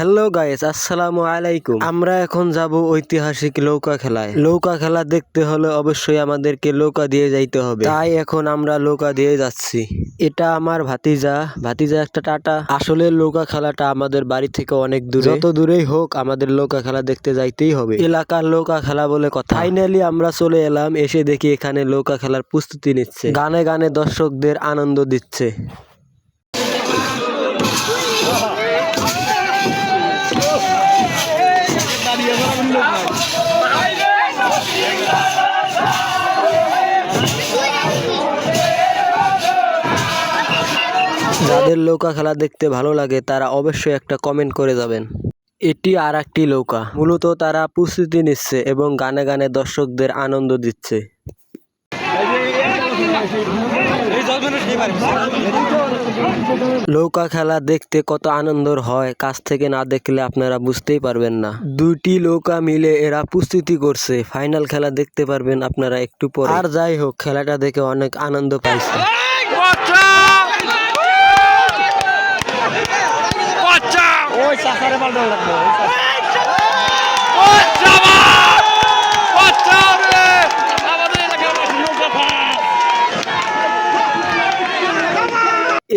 Hello guys, আসসালামু আলাইকুম। আমরা এখন যাব ঐতিহাসিক নৌকা খেলায়। নৌকা খেলা দেখতে হলে অবশ্যই আমাদেরকে নৌকা দিয়ে যাইতে হবে, তাই এখন আমরা নৌকা দিয়ে যাচ্ছি। এটা আমার ভাতিজা একটা টাটা। আসলে নৌকা খেলাটা আমাদের বাড়ি থেকে অনেক দূরে, যত দূরেই হোক আমাদের নৌকা খেলা দেখতে যাইতেই হবে। এলাকার নৌকা খেলা বলে কথা। ফাইনালি আমরা চলে এলাম, এসে দেখি এখানে নৌকা খেলার প্রস্তুতি নিচ্ছে, গানে গানে দর্শকদের আনন্দ দিচ্ছে। যাদের নৌকা খেলা দেখতে ভালো লাগে তারা অবশ্যই একটা কমেন্ট করে যাবেন। এটি আর একটি নৌকা, মূলত তারা প্রস্তুতি নিচ্ছে এবং গানে গানে দর্শকদের আনন্দ দিচ্ছে। নৌকা খেলা দেখতে কত আনন্দর হয়, কাছ থেকে না দেখলে আপনারা বুঝতেই পারবেন না। দুইটি নৌকা মিলে এরা প্রস্তুতি করছে, ফাইনাল খেলা দেখতে পারবেন আপনারা একটু পরে। আর যাই হোক, খেলাটা দেখে অনেক আনন্দ পাইছে।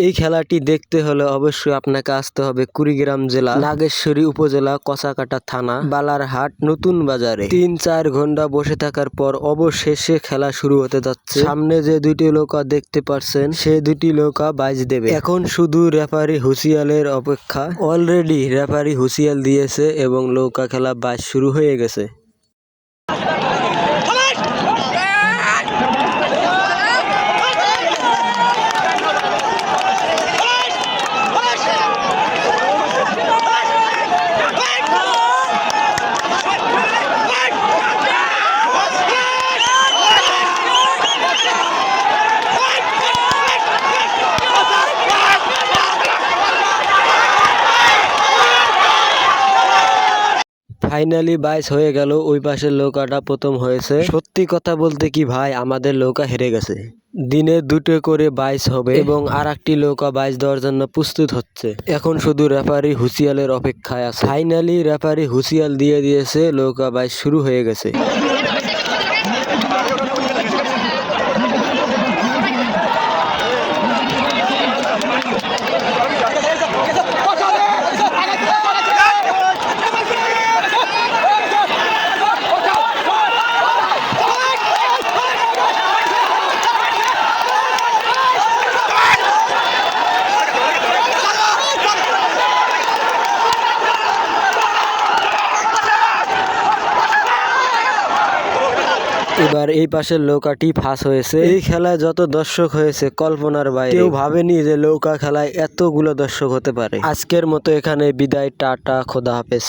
এই খেলাটি দেখতে হলে অবশ্যই আপনাকে আসতে হবে কুড়িগ্রাম জেলা নাগেশ্বরী উপজেলা কচাকাটা থানা বালারহাট নতুন বাজারে। ৩-৪ ঘন্টা বসে থাকার পর অবশেষে খেলা শুরু হতে যাচ্ছে। সামনে যে দুইটি নৌকা দেখতে পাচ্ছেন, সে দুটি নৌকা বাইচ দেবে। এখন শুধু রেফারি হুঁশিয়ালের অপেক্ষা। অলরেডি রেফারি হুঁশিয়াল দিয়েছে এবং নৌকা খেলা বাইচ শুরু হয়ে গেছে। ফাইনালি বাইচ হয়ে গেল, ওই পাশের নৌকাটা প্রথম হয়েছে। সত্যি কথা বলতে কি ভাই, আমাদের নৌকা হেরে গেছে। দিনে 2টো করে বাইচ হবে এবং আর একটি নৌকা বাইচ দেওয়ার জন্য প্রস্তুত হচ্ছে। এখন শুধু রেফারি হুঁশিয়ালের অপেক্ষায় আছে। ফাইনালি রেফারি হুঁশিয়াল দিয়ে দিয়েছে, নৌকা বাইচ শুরু হয়ে গেছে। এবার এই পাশের নৌকাটি ফাঁস হয়েছে। এই খেলায় যত দর্শক হয়েছে কল্পনার বাইরে। কেউ ভাবেনি যে নৌকা খেলায় এতগুলো দর্শক হতে পারে। আজকের মতো এখানে বিদায়, টাটা, খোদা হাফেজ।